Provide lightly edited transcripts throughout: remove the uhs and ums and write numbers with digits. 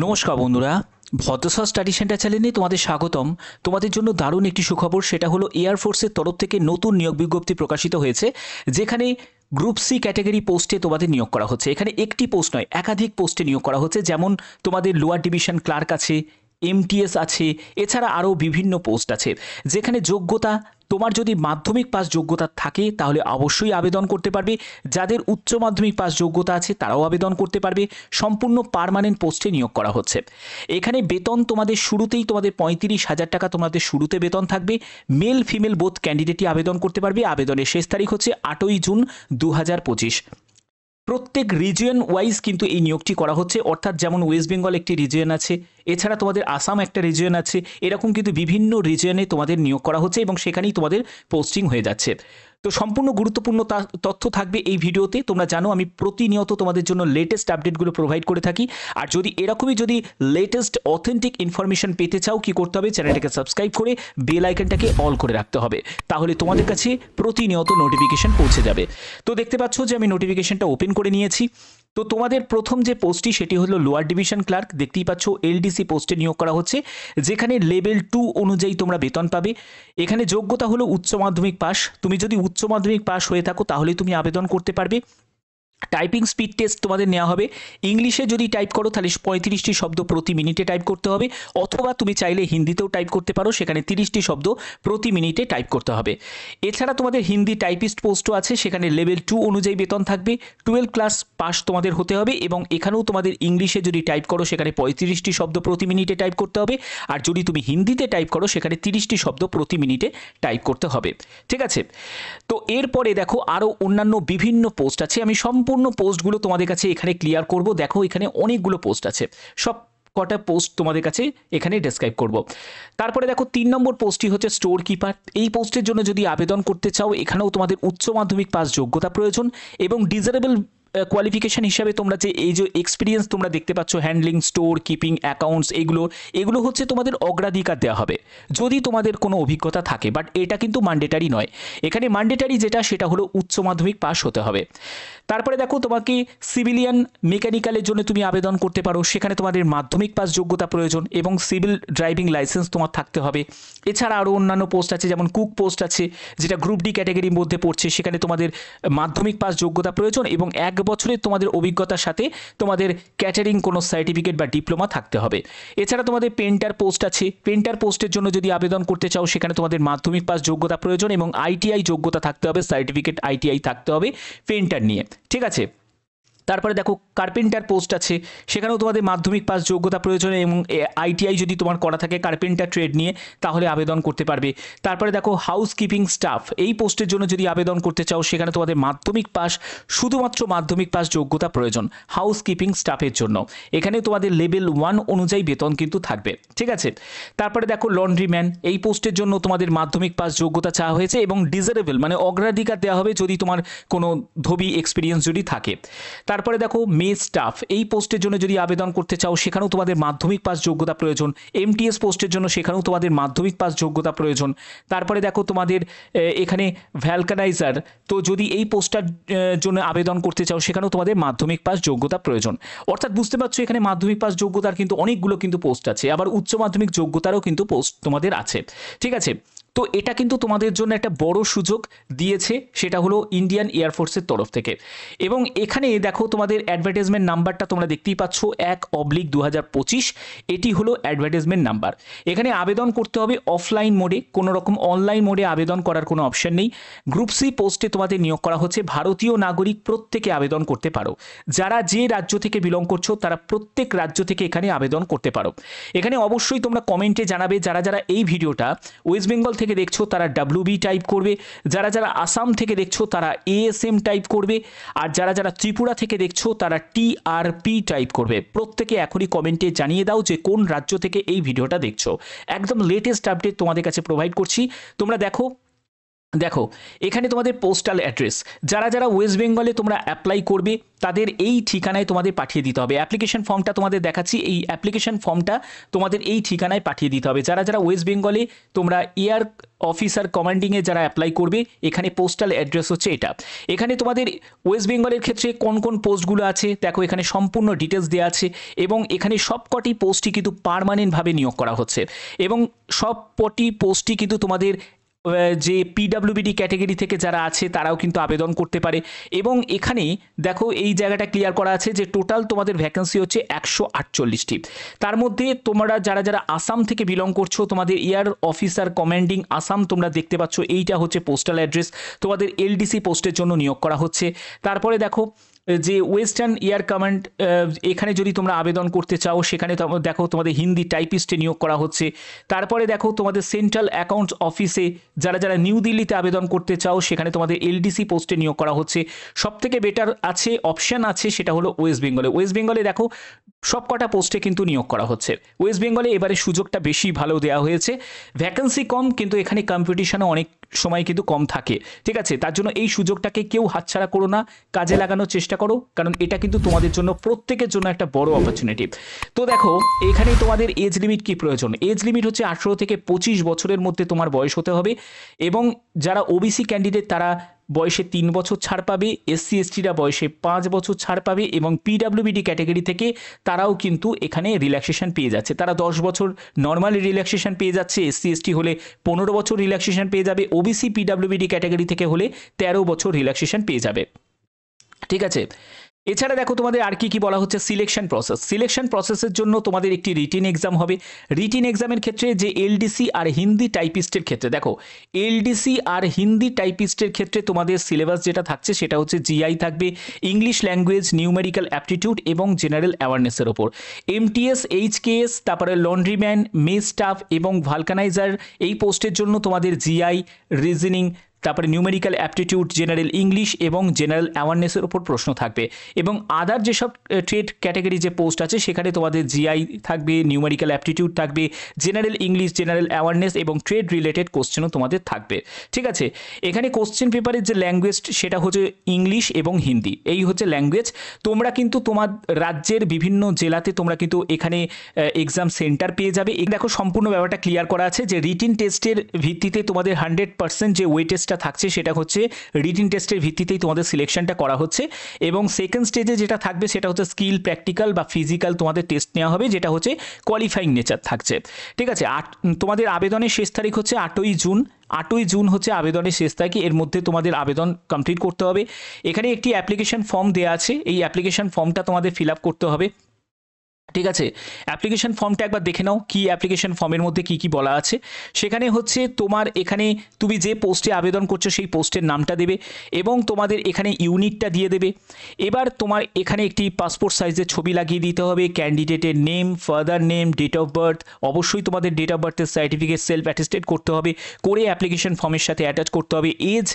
নমস্কার বন্ধুরা, ভদ্রসর study centre চ্যানেলে তোমাদের স্বাগতম। তোমাদের জন্য দারুণ একটি সুখবর, সেটা হলো এয়ারফোর্সের তরফ থেকে নতুন নিয়োগ বিজ্ঞপ্তি প্রকাশিত হয়েছে, যেখানে গ্রুপ সি ক্যাটাগরি পোস্টে তোমাদের নিয়োগ করা হচ্ছে। এখানে একটি পোস্ট নয়, একাধিক পোস্টে নিয়োগ করা হচ্ছে। যেমন তোমাদের লোয়ার ডিভিশন ক্লার্ক আছে, এমটিএস আছে, এছাড়া আরও বিভিন্ন পোস্ট আছে। যেখানে যোগ্যতা, তোমার যদি মাধ্যমিক পাস যোগ্যতা থাকে তাহলে অবশ্যই আবেদন করতে পারবে। যাদের উচ্চ মাধ্যমিক পাস যোগ্যতা আছে তারাও আবেদন করতে পারবে। সম্পূর্ণ পার্মানেন্ট পোস্টে নিয়োগ করা হচ্ছে। এখানে বেতন তোমাদের শুরুতেই 35,000 টাকা তোমাদের শুরুতে বেতন থাকবে। মেল ফিমেল বোথ ক্যান্ডিডেটই আবেদন করতে পারবে। আবেদনের শেষ তারিখ হচ্ছে 8ই জুন 2025। প্রত্যেক রিজিয়ন ওয়াইজ কিন্তু এই নিয়োগটি করা হচ্ছে, অর্থাৎ যেমন ওয়েস্ট বেঙ্গল একটি রিজিয়ন আছে, এছাড়া তোমাদের আসাম একটা রিজিয়ন আছে, এরকম কিন্তু বিভিন্ন রিজিয়নে তোমাদের নিয়োগ করা হচ্ছে এবং সেখানেই তোমাদের পোস্টিং হয়ে যাচ্ছে। তো সম্পূর্ণ গুরুত্বপূর্ণ তথ্য থাকবে এই ভিডিওতে। তোমরা জানো আমি প্রতিনিয়ত তোমাদের জন্য লেটেস্ট আপডেটগুলো প্রোভাইড করে থাকি। আর যদি এরকমই যদি লেটেস্ট অথেন্টিক ইনফরমেশন পেতে চাও, কি করতে হবে? চ্যানেলটাকে সাবস্ক্রাইব করে বেল আইকনটাকে অল করে রাখতে হবে, তাহলে তোমাদের কাছে প্রতিনিয়ত নোটিফিকেশন পৌঁছে যাবে। তো দেখতে পাচ্ছ যে আমি নোটিফিকেশনটা ওপেন করে নিয়েছি। তো তোমাদের প্রথম যে পোস্টটি সেটি হলো লোয়ার ডিভিশন ক্লার্ক। দেখতেই পাচ্ছ এলডিসি পোস্টে নিয়োগ করা হচ্ছে, যেখানে লেভেল 2 অনুযায়ী তোমরা বেতন পাবে। এখানে যোগ্যতা হলো উচ্চ মাধ্যমিক পাস। তুমি যদি উচ্চ মাধ্যমিক পাস হয়ে থাকো তাহলে তুমি আবেদন করতে পারবে। টাইপিং স্পিড টেস্ট তোমাদের নেওয়া হবে। ইংলিশে যদি টাইপ করো তাহলে 35টি শব্দ প্রতি মিনিটে টাইপ করতে হবে, অথবা তুমি চাইলে হিন্দিতেও টাইপ করতে পারো, সেখানে 30টি শব্দ প্রতি মিনিটে টাইপ করতে হবে। এছাড়া তোমাদের হিন্দি টাইপিস্ট পোস্টও আছে, সেখানে লেভেল 2 অনুযায়ী বেতন থাকবে। 12 ক্লাস পাস তোমাদের হতে হবে এবং এখানেও তোমাদের ইংলিশে যদি টাইপ করো সেখানে 35টি শব্দ প্রতি মিনিটে টাইপ করতে হবে, আর যদি তুমি হিন্দিতে টাইপ করো সেখানে 30টি শব্দ প্রতি মিনিটে টাইপ করতে হবে। ঠিক আছে? তো এরপরে দেখো আরও অন্যান্য বিভিন্ন পোস্ট আছে। আমি সম্পূর্ণ পোস্টগুলো তোমাদের কাছে এখানে ক্লিয়ার করব। দেখো এখানে অনেকগুলো পোস্ট আছে, সব কটা পোস্ট তোমাদের কাছে এখানে ডেসক্রাইব করব। তারপরে দেখো 3 নম্বর পোস্টটি হচ্ছে স্টোর কিপার। এই পোস্টের জন্য যদি আবেদন করতে চাও, এখানেও তোমাদের উচ্চ মাধ্যমিক পাস যোগ্যতা প্রয়োজন এবং ডিজারেবল কোয়ালিফিকেশন হিসাবে তোমরা যে এই যে এক্সপিরিয়েন্স তোমরা দেখতে পাচ্ছ, হ্যান্ডলিং, স্টোর কিপিং, অ্যাকাউন্টস, এগুলো হচ্ছে তোমাদের অগ্রাধিকার দেওয়া হবে যদি তোমাদের কোনো অভিজ্ঞতা থাকে। বাট এটা কিন্তু ম্যান্ডেটারি নয়। এখানে ম্যান্ডেটারি যেটা সেটা হলো উচ্চ মাধ্যমিক পাস হতে হবে। তারপরে দেখো তোমাকে সিভিলিয়ান মেকানিক্যালের জন্য তুমি আবেদন করতে পারো, সেখানে তোমাদের মাধ্যমিক পাস যোগ্যতা প্রয়োজন এবং সিভিল ড্রাইভিং লাইসেন্স তোমার থাকতে হবে। এছাড়া আরও অন্যান্য পোস্ট আছে, যেমন কুক পোস্ট আছে, যেটা গ্রুপ ডি ক্যাটাগরির মধ্যে পড়ছে, সেখানে তোমাদের মাধ্যমিক পাস যোগ্যতা প্রয়োজন এবং 1 বছরের তোমাদের অভিজ্ঞতার সাথে তোমাদের ক্যাটারিং কোনো সার্টিফিকেট বা ডিপ্লোমা থাকতে হবে। এছাড়া তোমাদের পেন্টার পোস্ট আছে। পেন্টার পোস্টের জন্য যদি আবেদন করতে চাও, সেখানে তোমাদের মাধ্যমিক পাস যোগ্যতা প্রয়োজন এবং আইটিআই যোগ্যতা থাকতে হবে, সার্টিফিকেট আইটিআই থাকতে হবে পেন্টার নিয়ে। ঠিক আছে? তারপরে দেখো কার্পেন্টার পোস্ট আছে, সেখানেও তোমাদের মাধ্যমিক পাস যোগ্যতা প্রয়োজন এবং আইটিআই যদি তোমার করা থাকে কার্পেন্টার ট্রেড নিয়ে, তাহলে আবেদন করতে পারবে। তারপরে দেখো হাউস কিপিং স্টাফ, এই পোস্টের জন্য যদি আবেদন করতে চাও, সেখানে তোমাদের মাধ্যমিক পাস, শুধুমাত্র মাধ্যমিক পাস যোগ্যতা প্রয়োজন হাউস কিপিং স্টাফের জন্য। এখানে তোমাদের লেভেল 1 অনুযায়ী বেতন কিন্তু থাকবে। ঠিক আছে? তারপরে দেখো লন্ড্রিম্যান, এই পোস্টের জন্য তোমাদের মাধ্যমিক পাস যোগ্যতা চাওয়া হয়েছে এবং ডিজারেবল মানে অগ্রাধিকার দেওয়া হবে যদি তোমার কোনো ধোবি এক্সপিরিয়েন্স যদি থাকে। তারপরে দেখো মেস স্টাফ, এই পোস্টের জন্য যদি আবেদন করতে চাও, সেখানেও তোমাদের মাধ্যমিক পাস যোগ্যতা প্রয়োজন। এমটিএস পোস্টের জন্য সেখানেও তোমাদের মাধ্যমিক পাস যোগ্যতা প্রয়োজন। তারপরে দেখো তোমাদের এখানে ভ্যালকানাইজার, তো যদি এই পোস্টটার জন্য আবেদন করতে চাও, সেখানেও তোমাদের মাধ্যমিক পাস যোগ্যতা প্রয়োজন। অর্থাৎ বুঝতে পারছো এখানে মাধ্যমিক পাস যোগ্যতার কিন্তু অনেকগুলো কিন্তু পোস্ট আছে, আবার উচ্চ মাধ্যমিক যোগ্যতারও কিন্তু পোস্ট তোমাদের আছে। ঠিক আছে? তো এটা কিন্তু তোমাদের জন্য একটা বড় সুযোগ দিয়েছে, সেটা হলো ইন্ডিয়ান এয়ারফোর্সের তরফ থেকে। এবং এখানে দেখো তোমাদের অ্যাডভার্টাইজমেন্ট নাম্বারটা তোমরা দেখতেই পাচ্ছ, 1/2025, এটি হলো অ্যাডভার্টাইজমেন্ট নাম্বার। এখানে আবেদন করতে হবে অফলাইন মোডে, কোনো রকম অনলাইন মোডে আবেদন করার কোনো অপশন নেই। গ্রুপ সি পোস্টে তোমাদের নিয়োগ করা হচ্ছে। ভারতীয় নাগরিক প্রত্যেকে আবেদন করতে পারো। যারা যে রাজ্য থেকে বিলং করছো তারা প্রত্যেক রাজ্য থেকে এখানে আবেদন করতে পারো। এখানে অবশ্যই তোমরা কমেন্টে জানাবে যারা যারা এই ভিডিওটা ওয়েস্ট বেঙ্গল থেকে দেখছো তারা WB টাইপ করবে, যারা যারা আসাম থেকে দেখছো তারা ASM টাইপ করবে, আর যারা যারা ত্রিপুরা থেকে দেখছো তারা TRP টাইপ করবে। প্রত্যেকে এখনই কমেন্টে জানিয়ে দাও যে কোন রাজ্য থেকে এই ভিডিওটা দেখছো। একদম লেটেস্ট আপডেট তোমাদের কাছে প্রোভাইড করছি। তোমরা দেখো দেখো এখানে তোমাদের পোস্টাল অ্যাড্রেস, যারা যারা ওয়েস্ট বেঙ্গলে তোমরা অ্যাপ্লাই করবে তাদের এই ঠিকানায় তোমাদের পাঠিয়ে দিতে হবে। অ্যাপ্লিকেশন ফর্মটা তোমাদের দেখাচ্ছি, এই অ্যাপ্লিকেশন ফর্মটা তোমাদের এই ঠিকানায় পাঠিয়ে দিতে হবে। যারা যারা ওয়েস্ট বেঙ্গলে তোমরা এয়ার অফিসার কমান্ডিংয়ে যারা অ্যাপ্লাই করবে, এখানে পোস্টাল অ্যাড্রেস হচ্ছে এটা। এখানে তোমাদের ওয়েস্ট বেঙ্গলের ক্ষেত্রে কোন কোন পোস্টগুলো আছে দেখো, এখানে সম্পূর্ণ ডিটেলস দেওয়া আছে এবং এখানে সবকটি পোস্টই কিন্তু পার্মানেন্টভাবে নিয়োগ করা হচ্ছে এবং সবকটি পোস্টই কিন্তু তোমাদের যে পিডাব্লিউবিডি ক্যাটাগরি থেকে যারা আছে তারাও কিন্তু আবেদন করতে পারে। এবং এখানে দেখো এই জায়গাটা ক্লিয়ার করা আছে যে টোটাল তোমাদের ভ্যাকেন্সি হচ্ছে 148টি। তার মধ্যে তোমরা যারা যারা আসাম থেকে বিলং করছো, তোমাদের এয়ার অফিসার কমান্ডিং আসাম তোমরা দেখতে পাচ্ছ, এইটা হচ্ছে পোস্টাল অ্যাড্রেস, তোমাদের এলডিসি পোস্টের জন্য নিয়োগ করা হচ্ছে। তারপরে দেখো যে ওয়েস্টার্ন এয়ার কমান্ড, এখানে যদি তোমরা আবেদন করতে চাও সেখানে দেখো তোমাদের হিন্দি টাইপিস্টে নিয়োগ করা হচ্ছে। তারপরে দেখো তোমাদের সেন্ট্রাল অ্যাকাউন্টস অফিসে যারা যারা নিউ দিল্লিতে আবেদন করতে চাও সেখানে তোমাদের এলডিসি পোস্টে নিয়োগ করা হচ্ছে। সবথেকে বেটার আছে অপশান আছে সেটা হলো ওয়েস্ট বেঙ্গলে। ওয়েস্ট বেঙ্গলে দেখো সবকটা পোস্টে কিন্তু নিয়োগ করা হচ্ছে। ওয়েস্ট বেঙ্গলে এবারে সুযোগটা বেশি ভালো দেওয়া হয়েছে, ভ্যাকেন্সি কম কিন্তু এখানে কম্পিটিশনও অনেক সময় কিন্তু কম থাকে, ঠিক আছে? তার জন্য এই সুযোগটাকে কেউ হাতছাড়া করো না, কাজে লাগানোর চেষ্টা করো, কারণ এটা কিন্তু তোমাদের জন্য প্রত্যেকের জন্য একটা বড় অপরচুনিটি। তো দেখো এখানে তোমাদের এজ লিমিট কি প্রয়োজন, এজ লিমিট হচ্ছে 18 থেকে 25 বছরের মধ্যে তোমার বয়স হতে হবে এবং যারা ওবিসি ক্যান্ডিডেট তারা বয়সে 3 বছর ছাড় পাবে, এসসি এসটিরা বয়সে 5 বছর ছাড় পাবে এবং পিডাব্লিউবিডি ক্যাটাগরি থেকে তারাও কিন্তু এখানে রিল্যাক্সেশন পেয়ে যাচ্ছে। তারা 10 বছর নর্মালি রিল্যাক্সেশন পেয়ে যাচ্ছে, এসসি এসটি হলে 15 বছর রিল্যাক্সেশন পেয়ে যাবে, ওবিসি পিডাব্লিউবিডি ক্যাটাগরি থেকে হলে 13 বছর রিল্যাক্সেশন পেয়ে যাবে, ঠিক আছে? এছাড়া দেখো তোমাদের আর কি কি বলা হচ্ছে, সিলেকশন প্রসেস। সিলেকশন প্রসেসের জন্য তোমাদের একটি রিটিন এক্সাম হবে। রিটিন এক্সামের ক্ষেত্রে যে এলডিসি আর হিন্দি টাইপিস্টের ক্ষেত্রে দেখো, এলডিসি আর হিন্দি টাইপিস্টের ক্ষেত্রে তোমাদের সিলেবাস যেটা থাকছে সেটা হচ্ছে জিআই থাকবে, ইংলিশ ল্যাঙ্গুয়েজ, নিউমেরিক্যাল অ্যাপটিটিউড এবং জেনারেল অ্যাওয়ারনেসের ওপর। এমটিএস, এইচকেএস, তারপরে লন্ড্রিম্যান, মেস স্টাফ এবং ভালকানাইজার এই পোস্টের জন্য তোমাদের জিআই, রিজনিং, তারপরে নিউমেরিক্যাল অ্যাপটিটিউড, জেনারেল ইংলিশ এবং জেনারেল অ্যাওয়ারনেসের ওপর প্রশ্ন থাকবে। এবং আদার যেসব ট্রেড ক্যাটাগরি যে পোস্ট আছে সেখানে তোমাদের জিআই থাকবে, নিউমেরিক্যাল অ্যাপটিটিউড থাকবে, জেনারেল ইংলিশ, জেনারেল অ্যাওয়ারনেস এবং ট্রেড রিলেটেড কোশ্চেনও তোমাদের থাকবে, ঠিক আছে? এখানে কোশ্চেন পেপারের যে ল্যাঙ্গুয়েজ সেটা হচ্ছে ইংলিশ এবং হিন্দি, এই হচ্ছে ল্যাঙ্গুয়েজ। তোমরা কিন্তু তোমার রাজ্যের বিভিন্ন জেলাতে তোমরা কিন্তু এখানে এক্সাম সেন্টার পেয়ে যাবে। দেখো সম্পূর্ণ ব্যাপারটা ক্লিয়ার করা আছে যে রিটিন টেস্টের ভিত্তিতে তোমাদের 100% যে ওয়েটেজটা থাকছে সেটা হচ্ছে রিটিন টেস্টের ভিত্তিতেই তোমাদের সিলেকশনটা করা হচ্ছে। এবং সেকেন্ড স্টেজে যেটা থাকবে সেটা হচ্ছে স্কিল, প্র্যাকটিক্যাল বা ফিজিক্যাল তোমাদের টেস্ট নেওয়া হবে, যেটা হচ্ছে কোয়ালিফাইং নেচার থাকছে, ঠিক আছে? তোমাদের আবেদনের শেষ তারিখ হচ্ছে 8ই জুন। 8ই জুন হচ্ছে আবেদনের শেষ তারিখ, এর মধ্যে তোমাদের আবেদন কমপ্লিট করতে হবে। এখানে একটি অ্যাপ্লিকেশন ফর্ম দেওয়া আছে, এই অ্যাপ্লিকেশন ফর্মটা তোমাদের ফিল আপ করতে হবে, ঠিক আছে? অ্যাপ্লিকেশন ফর্মটা একবার দেখে নাও কি অ্যাপ্লিকেশন ফর্মের মধ্যে কি কি বলা আছে। সেখানে হচ্ছে তোমার এখানে তুমি যে পোস্টে আবেদন করছো সেই পোস্টের নামটা দেবে এবং তোমাদের এখানে ইউনিটটা দিয়ে দেবে। এবার তোমার এখানে একটি পাসপোর্ট সাইজের ছবি লাগিয়ে দিতে হবে, ক্যান্ডিডেটের name, father name, date of birth, অবশ্যই তোমাদের ডেট অফ বার্থের সার্টিফিকেট সেলফ অ্যাটেস্টেড করতে হবে, করে অ্যাপ্লিকেশন ফর্মের সাথে অ্যাটাচ করতে হবে। এজ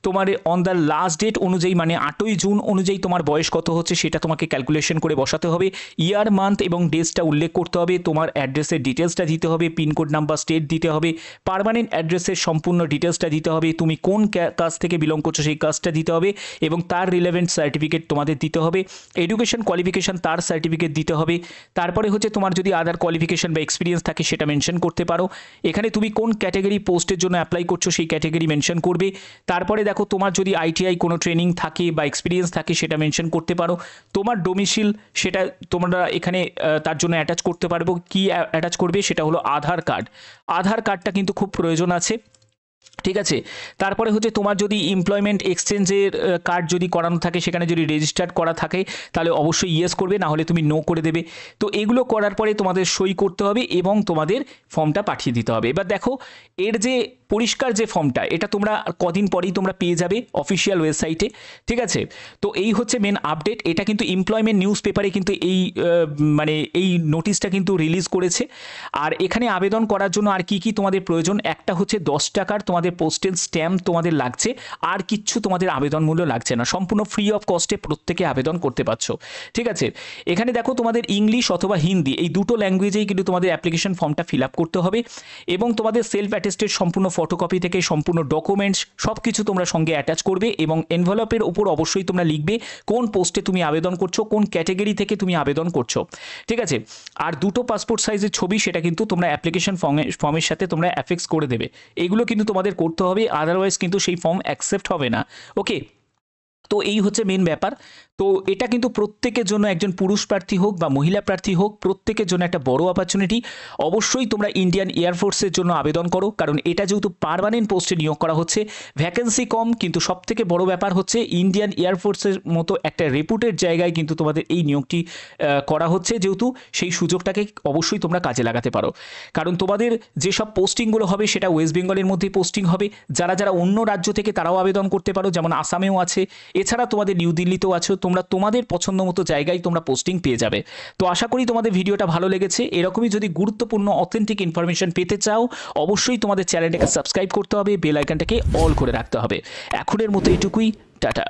তোমার অন দ্য লাস্ট ডেট অনুযায়ী, মানে 8ই জুন অনুযায়ী তোমার বয়স কত হচ্ছে সেটা তোমাকে ক্যালকুলেশন করে বসাতে হবে। ইয়ার, মান্থ এবং ডেটসটা উল্লেখ করতে হবে, তোমার অ্যাড্রেসের ডিটেলসটা দিতে হবে, পিনকোড নাম্বার, স্টেট দিতে হবে, পার্মানেন্ট অ্যাড্রেসের সম্পূর্ণ ডিটেলসটা দিতে হবে, তুমি কোন কাস্ট থেকে বিলং করছো সেই কাস্টটা দিতে হবে এবং তার রিলেভেন্ট সার্টিফিকেট তোমাদের দিতে হবে, এডুকেশন কোয়ালিফিকেশন তার সার্টিফিকেট দিতে হবে। তারপরে হচ্ছে তোমার যদি আদার কোয়ালিফিকেশন বা এক্সপিরিয়েন্স থাকে সেটা মেনশন করতে পারো। এখানে তুমি কোন ক্যাটাগরি পোস্টের জন্য অ্যাপ্লাই করছো সেই ক্যাটাগরি মেনশন করবে। তারপরে দেখো তোমার যদি আইটিআই কোনো ট্রেনিং থাকে বা এক্সপিরিয়েন্স থাকে সেটা মেনশন করতে পারো। তোমার ডোমিসিল সেটা তোমরা এখানে তার জন্য অ্যাটাচ করতে পারবো। কি অ্যাটাচ করবে সেটা হলো আধার কার্ড। আধার কার্ডটা কিন্তু খুব প্রয়োজন আছে, ঠিক আছে? তারপরে হচ্ছে তোমার যদি এমপ্লয়মেন্ট এক্সচেঞ্জের কার্ড যদি করানো থাকে, সেখানে যদি রেজিস্টার্ড করা থাকে তাহলে অবশ্যই ইয়েস করবে, না হলে তুমি নো করে দেবে। তো এগুলো করার পরে তোমাদের সই করতে হবে এবং তোমাদের ফর্মটা পাঠিয়ে দিতে হবে। এবার দেখো এর যে পরিষ্কার যে ফর্মটা, এটা তোমরা কদিন পরেই তোমরা পেয়ে যাবে অফিসিয়াল ওয়েবসাইটে, ঠিক আছে? তো এই হচ্ছে মেন আপডেট। এটা কিন্তু এমপ্লয়মেন্ট নিউজ পেপারে কিন্তু এই মানে এই নোটিশটা কিন্তু রিলিজ করেছে। আর এখানে আবেদন করার জন্য আর কি কি তোমাদের প্রয়োজন, একটা হচ্ছে 10 টাকার তোমাদের পোস্টেল স্ট্যাম্প তোমাদের লাগছে, আর কিচ্ছু তোমাদের আবেদন মূল্য লাগছে না, সম্পূর্ণ ফ্রি অফ কস্টে প্রত্যেকে আবেদন করতে পারছো, ঠিক আছে? এখানে দেখো তোমাদের ইংলিশ অথবা হিন্দি এই দুটো ল্যাঙ্গুয়েজেই কিন্তু তোমাদের অ্যাপ্লিকেশন ফর্মটা ফিল আপ করতে হবে এবং তোমাদের সেলফ অ্যাটেস্টেড সম্পূর্ণ ফটোকপি থেকে সম্পূর্ণ ডকুমেন্টস সব কিছু তোমরা সঙ্গে অ্যাটাচ করবে এবং এনভেলপের ওপর অবশ্যই তোমরা লিখবে কোন পোস্টে তুমি আবেদন করছো, কোন ক্যাটেগরি থেকে তুমি আবেদন করছো, ঠিক আছে। আর দুটো পাসপোর্ট সাইজের ছবি সেটা কিন্তু তোমরা অ্যাপ্লিকেশন ফর্মের সাথে তোমরা অ্যাফিক্স করে দেবে। এগুলো কিন্তু তোমাদের করতে হবে, আদারওয়াইজ কিন্তু সেই ফর্ম অ্যাকসেপ্ট হবে না। ওকে, তো এই হচ্ছে মেন ব্যাপার। তো এটা কিন্তু প্রত্যেকের জন্য, একজন পুরুষ প্রার্থী হোক বা মহিলা প্রার্থী হোক, প্রত্যেকের জন্য একটা বড় অপরচুনিটি। অবশ্যই তোমরা ইন্ডিয়ান এয়ারফোর্সের জন্য আবেদন করো, কারণ এটা যেহেতু পার্মানেন্ট পোস্টে নিয়োগ করা হচ্ছে, ভ্যাকেন্সি কম, কিন্তু সবথেকে বড় ব্যাপার হচ্ছে ইন্ডিয়ান এয়ারফোর্সের মতো একটা রেপুটেড জায়গায় কিন্তু তোমাদের এই নিয়োগটি করা হচ্ছে, যেহেতু সেই সুযোগটাকে অবশ্যই তোমরা কাজে লাগাতে পারো। কারণ তোমাদের যেসব পোস্টিংগুলো হবে সেটা ওয়েস্ট বেঙ্গলের মধ্যে পোস্টিং হবে। যারা যারা অন্য রাজ্য থেকে তারাও আবেদন করতে পারো, যেমন আসামেও আছে, এছাড়া তোমাদের নিউ দিল্লিতেও আছে। তোমরা তোমাদের পছন্দ মতো জায়গায় তোমরা পোস্টিং পেয়ে যাবে। তো আশা করি তোমাদের ভিডিওটা ভালো লেগেছে। এরকমই যদি গুরুত্বপূর্ণ অথেন্টিক ইনফরমেশন পেতে চাও, অবশ্যই তোমাদের চ্যানেলটাকে সাবস্ক্রাইব করতে হবে, বেল আইকনটাকে অল করে রাখতে হবে। এখনের মতো এটুকুই, টাটা।